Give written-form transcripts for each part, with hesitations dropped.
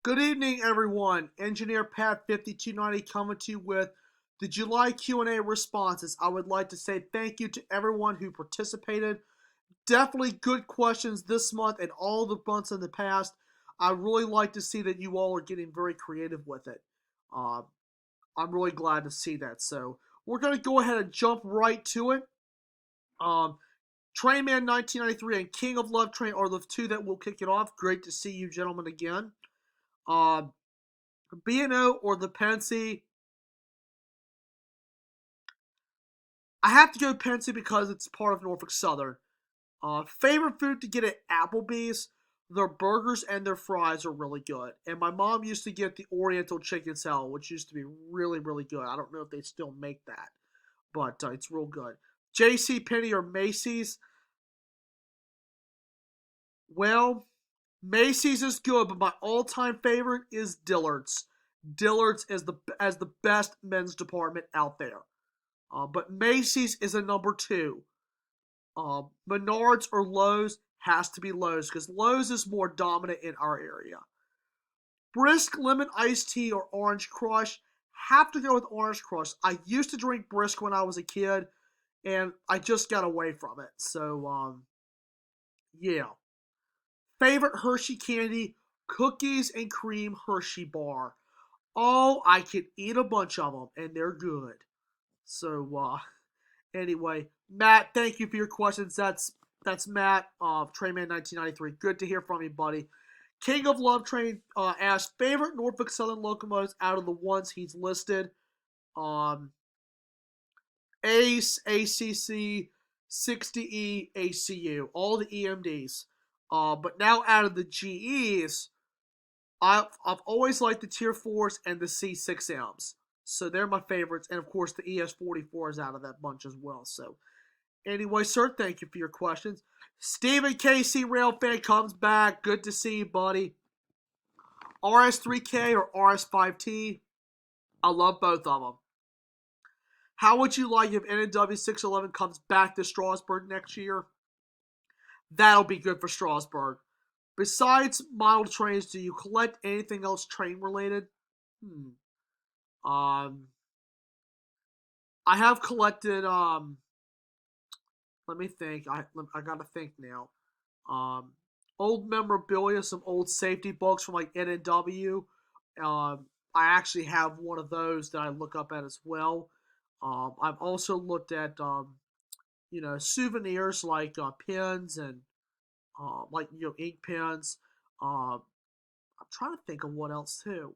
Good evening, everyone. Engineer Pat 5290 coming to you with the July Q&A responses. I would like to say thank you to everyone who participated. Definitely good questions this month and all the months in the past. I really like to see that you all are getting very creative with it. Uh, I'm really glad to see that. So we're going to go ahead and jump right to it. Um, Trainman 1993 and King of Love Train are the two that will kick it off. Great to see you gentlemen again. Um, B&O or the Pensy. I have to go Pensy because it's part of Norfolk Southern. Favorite food to get at Applebee's? Their burgers and their fries are really good. And my mom used to get the Oriental chicken salad, which used to be really, really good. I don't know if they still make that, but it's real good. J.C. Penney or Macy's? Well, Macy's is good, but my all-time favorite is Dillard's. Dillard's is the best men's department out there. But Macy's is a number two. Menards or Lowe's has to be Lowe's because Lowe's is more dominant in our area. Brisk lemon iced tea or orange crush, have to go with orange crush. I used to drink brisk when I was a kid, and I just got away from it. So, yeah. Favorite Hershey candy, cookies and cream Hershey bar. Oh, I can eat a bunch of them, and they're good. So, anyway, Matt, thank you for your questions. That's Matt of Trainman 1993. Good to hear from you, buddy. King of Love Train asked favorite Norfolk Southern locomotives out of the ones he's listed. Um, Ace, ACC, 60E, ACU, all the EMDs. But now out of the GEs, I've always liked the Tier 4s and the C6Ms. So they're my favorites. And of course, the ES44 is out of that bunch as well. So anyway, sir, thank you for your questions. Stephen KC Railfan comes back. Good to see you, buddy. RS3K or RS5T? I love both of them. How would you like if NW 611 comes back to Strasburg next year? That'll be good for Strasburg. Besides model trains, do you collect anything else train related? Um, I have collected. Let me think. I gotta think now. Um, Old memorabilia, some old safety books from like NW. I actually have one of those that I look up at as well. I've also looked at souvenirs like pins and like ink pens. I'm trying to think of what else too.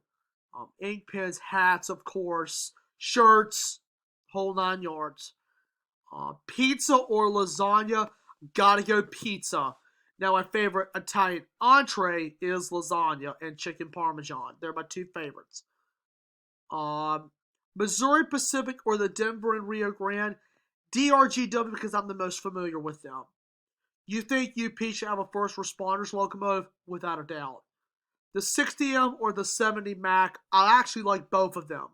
Ink pens, hats, of course, shirts, whole 9 yards. Pizza or lasagna? Gotta go pizza. Now, my favorite Italian entree is lasagna and chicken parmesan. They're my two favorites. Um, Missouri Pacific or the Denver and Rio Grande? DRGW because I'm the most familiar with them. You think UP should have a first responders locomotive? Without a doubt. The 60M or the 70 Mac? I actually like both of them.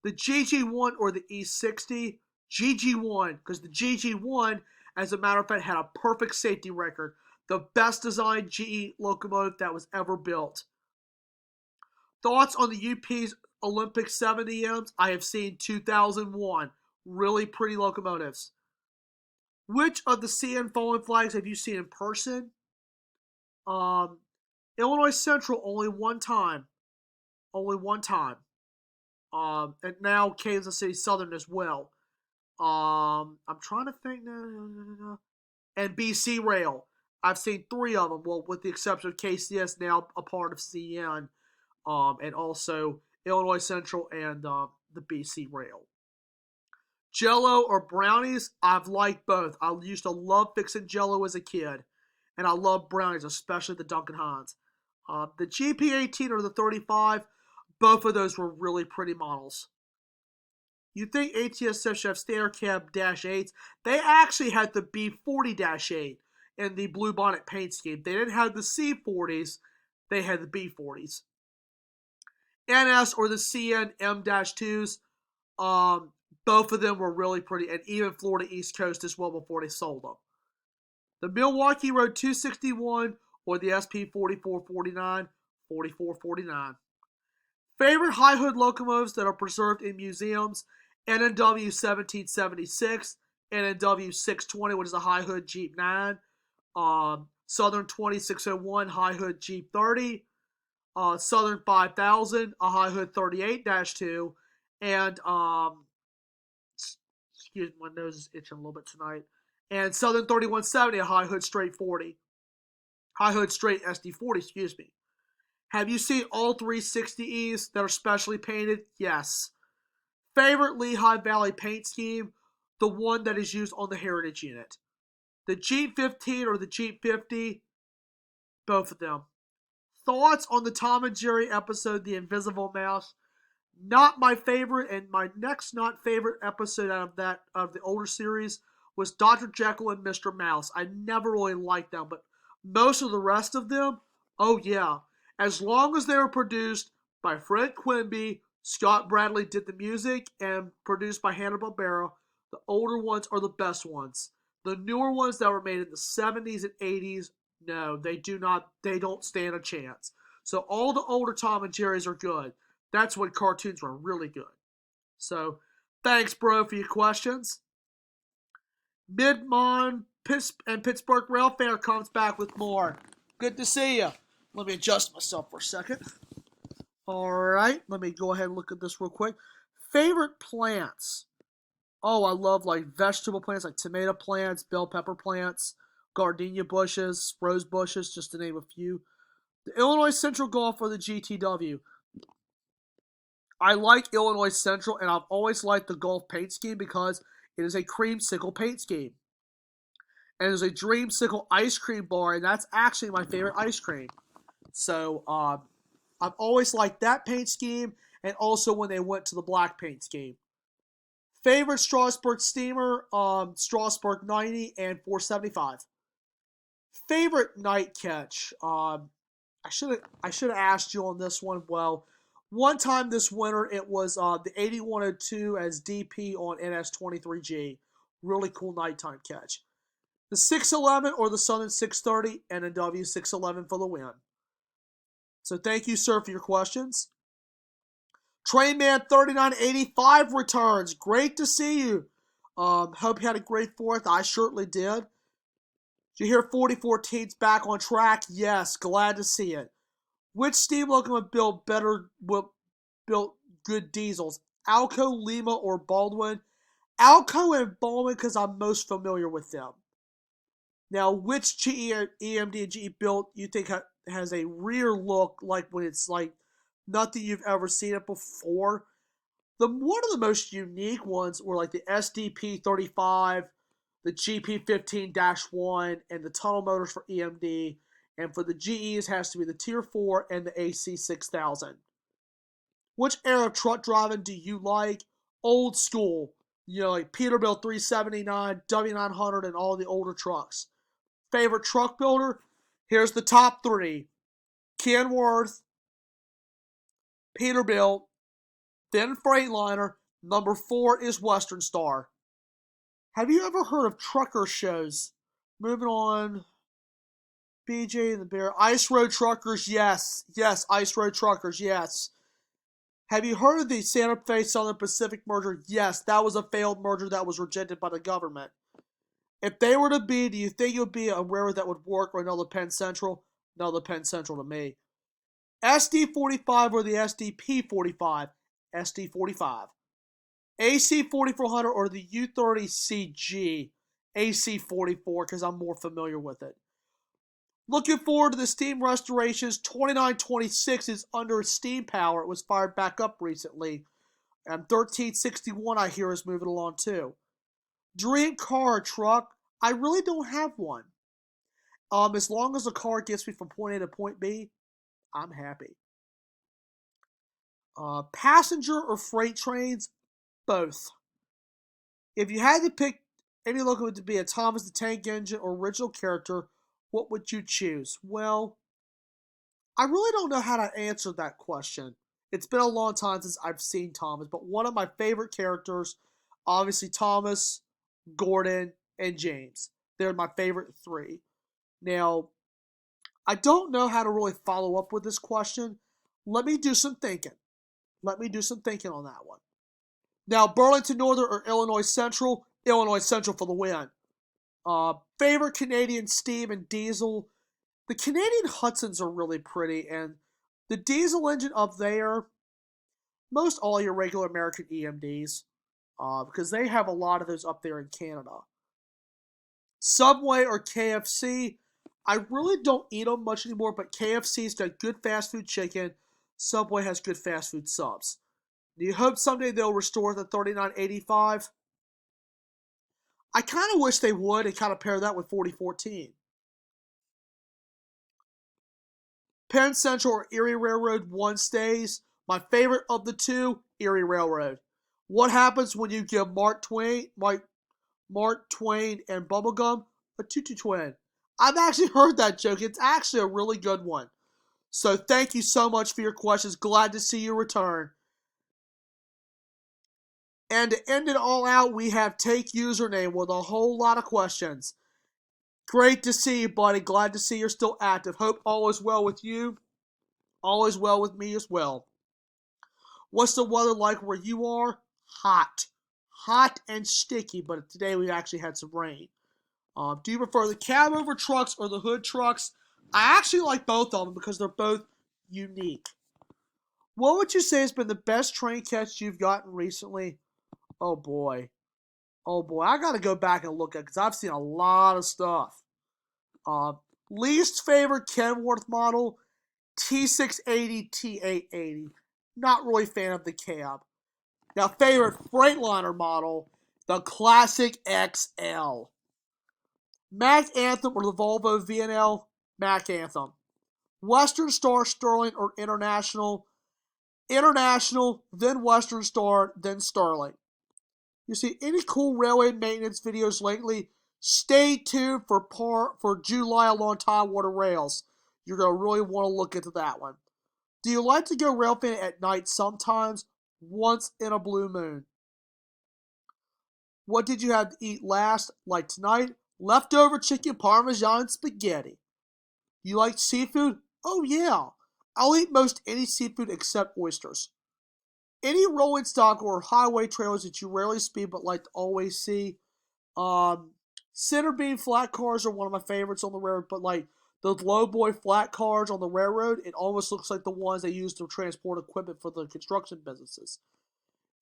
The GG1 or the E60? GG1, because the GG1, as a matter of fact, had a perfect safety record. The best designed GE locomotive that was ever built. Thoughts on the UP's Olympic 70Ms? I have seen 2001. Really pretty locomotives. Which of the CN fallen flags have you seen in person? Um, Illinois Central only one time. Only one time. And now Kansas City Southern as well. I'm trying to think. And BC Rail. I've seen three of them. Well, with the exception of KCS, now a part of CN, and also Illinois Central and the BC Rail. Jello or brownies? I've liked both. I used to love fixing Jello as a kid, and I love brownies, especially the Duncan Hines. The GP18 or the 35, both of those were really pretty models. You think ATSF should have standard cab Dash 8s? They actually had the B40-8 in the Blue Bonnet paint scheme. They didn't have the C40s, they had the B40s. NS or the CN M-2s, both of them were really pretty, and even Florida East Coast as well before they sold them. The Milwaukee Road 261 or the SP 4449, 4449. Favorite high hood locomotives that are preserved in museums: NNW 1776, NNW 620, which is a high hood Jeep 9, Southern 2601 high hood Jeep 30, Southern 5000, a high hood 38-2, and excuse me, my nose is itching a little bit tonight. And Southern 3170, a high hood straight 40, high hood straight SD40, excuse me. Have you seen all 360Es that are specially painted? Yes. Favorite Lehigh Valley paint scheme? The one that is used on the Heritage unit. The Jeep 15 or the Jeep 50? Both of them. Thoughts on the Tom and Jerry episode, The Invisible Mouse? Not my favorite, and my next not favorite episode out of the older series was Dr. Jekyll and Mr. Mouse. I never really liked them, but most of the rest of them, oh yeah. As long as they were produced by Fred Quimby, Scott Bradley did the music, and produced by Hanna-Barbera, the older ones are the best ones. The newer ones that were made in the 70s and 80s, no, they don't stand a chance. So all the older Tom and Jerry's are good. That's when cartoons were really good. So, thanks, bro, for your questions. Midmon and Pittsburgh Rail Fair comes back with more. Good to see you. Let me adjust myself for a second. All right, let me go ahead and look at this real quick. Favorite plants? Oh, I love like vegetable plants, like tomato plants, bell pepper plants, gardenia bushes, rose bushes, just to name a few. The Illinois Central Golf or the GTW? I like Illinois Central, and I've always liked the golf paint scheme because it is a creamsicle paint scheme. And there's a dreamsicle ice cream bar, and that's actually my favorite ice cream. So I've always liked that paint scheme, and also when they went to the black paint scheme. Favorite Strasburg steamer, Strasburg 90 and 475. Favorite night catch, I should have asked you on this one. Well, one time this winter it was the 8102 as DP on NS23G. Really cool nighttime catch. The 611 or the Southern 630 and a W611 for the win. So thank you, sir, for your questions. Trainman 3985 returns. Great to see you. Hope you had a great 4th. I certainly did. Did you hear 44 teams back on track? Yes, glad to see it. Which steam locomotive built good diesels? Alco, Lima, or Baldwin? Alco and Baldwin because I'm most familiar with them. Now, which GE, EMD, and GE built you think has a rear look like when it's like nothing you've ever seen it before? One of the most unique ones were like the SDP 35, the GP 15-1, and the tunnel motors for EMD. And for the GEs, has to be the Tier 4 and the AC 6000. Which era of truck driving do you like? Old school. You know, like Peterbilt 379, W900, and all the older trucks. Favorite truck builder? Here's the top 3. Kenworth, Peterbilt, then Freightliner. Number 4 is Western Star. Have you ever heard of trucker shows? Moving on. BJ and the Bear. Ice Road Truckers, yes. Yes, Ice Road Truckers, yes. Have you heard of the Santa Fe Southern Pacific merger? Yes, that was a failed merger that was rejected by the government. If they were to be, do you think it would be a railroad that would work or another Penn Central? Another Penn Central to me. SD45 or the SDP45? SD45. AC4400 or the U30CG? AC44 because I'm more familiar with it. Looking forward to the steam restorations. 2926 is under steam power. It was fired back up recently. And 1361 I hear is moving along too. Dream car or truck? I really don't have one. As long as the car gets me from point A to point B, I'm happy. Passenger or freight trains? Both. If you had to pick any locomotive to be a Thomas the Tank Engine or original character, what would you choose? Well, I really don't know how to answer that question. It's been a long time since I've seen Thomas, but one of my favorite characters, obviously Thomas, Gordon, and James. They're my favorite 3. Now, I don't know how to really follow up with this question. Let me do some thinking. Let me do some thinking on that one. Now, Burlington Northern or Illinois Central? Illinois Central for the win. Favorite Canadian steam and diesel? The Canadian Hudsons are really pretty, and the diesel engine up there, most all your regular American EMDs, because they have a lot of those up there in Canada. Subway or KFC? I really don't eat them much anymore, but KFC's got good fast food chicken. Subway has good fast food subs. Do you hope someday they'll restore the 39.85? I kind of wish they would and kind of pair that with 4014. Penn Central or Erie Railroad, one stays. My favorite of the two, Erie Railroad. What happens when you give Mark Twain and Bubblegum a tutu twin? I've actually heard that joke. It's actually a really good one. So thank you so much for your questions. Glad to see you return. And to end it all out, we have Take Username with a whole lot of questions. Great to see you, buddy. Glad to see you're still active. Hope all is well with you. All is well with me as well. What's the weather like where you are? Hot. Hot and sticky, but today we actually had some rain. Do you prefer the cab over trucks or the hood trucks? I actually like both of them because they're both unique. What would you say has been the best train catch you've gotten recently? Oh boy. Oh boy. I got to go back and look at it because I've seen a lot of stuff. Uh, Least favorite Kenworth model? T680, T880. Not really a fan of the cab. Now, favorite Freightliner model? The Classic XL. Mac Anthem or the Volvo VNL? Mac Anthem. Western Star Sterling or International? International, then Western Star, then Sterling. You see any cool railway maintenance videos lately? Stay tuned for July along Tidewater Rails. You're going to really want to look into that one. Do you like to go rail fan at night sometimes? Once in a blue moon. What did you have to eat last? Like tonight? Leftover chicken parmesan spaghetti. You like seafood? Oh yeah. I'll eat most any seafood except oysters. Any rolling stock or highway trailers that you rarely speed but like to always see? Center beam flat cars are one of my favorites on the railroad, but like those low boy flat cars on the railroad, it almost looks like the ones they use to transport equipment for the construction businesses.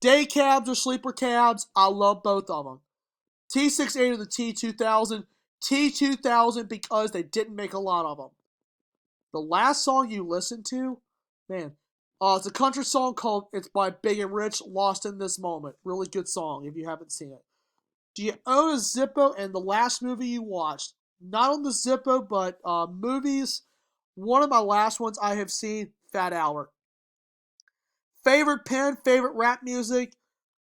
Day cabs or sleeper cabs, I love both of them. T680 or the T2000. T2000 because they didn't make a lot of them. The last song you listened to, man, it's a country song called It's by Big and Rich, Lost in This Moment. Really good song if you haven't seen it. Do you own a Zippo and the last movie you watched? Not on the Zippo, but movies. One of my last ones I have seen, Fat Albert. Favorite pen, favorite rap music?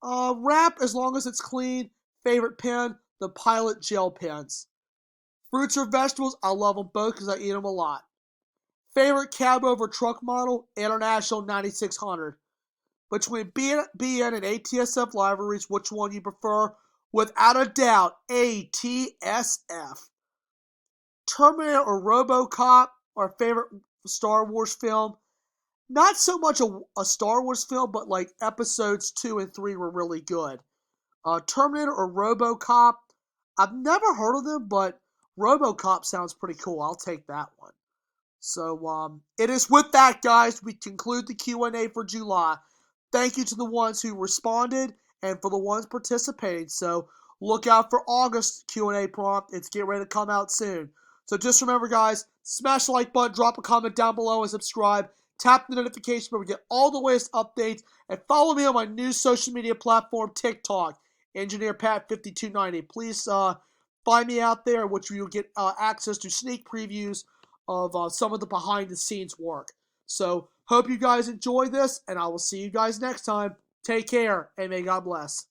Rap as long as it's clean. Favorite pen, the Pilot gel pens. Fruits or vegetables? I love them both because I eat them a lot. Favorite cab over truck model? International 9600. Between BN and ATSF libraries, which one you prefer? Without a doubt, ATSF. Terminator or RoboCop? Our favorite Star Wars film? Not so much a Star Wars film, but like episodes 2 and 3 were really good. Terminator or RoboCop? I've never heard of them, but RoboCop sounds pretty cool. I'll take that one. So it is with that, guys, we conclude the Q&A for July. Thank you to the ones who responded and for the ones participating. So look out for August Q&A prompt. It's getting ready to come out soon. So just remember, guys, smash the like button, drop a comment down below, and subscribe. Tap the notification bell to get all the latest updates. And follow me on my new social media platform, TikTok, Engineer Pat 5290. Please find me out there, which you'll get access to sneak previews of some of the behind-the-scenes work. So, hope you guys enjoy this, and I will see you guys next time. Take care, and may God bless.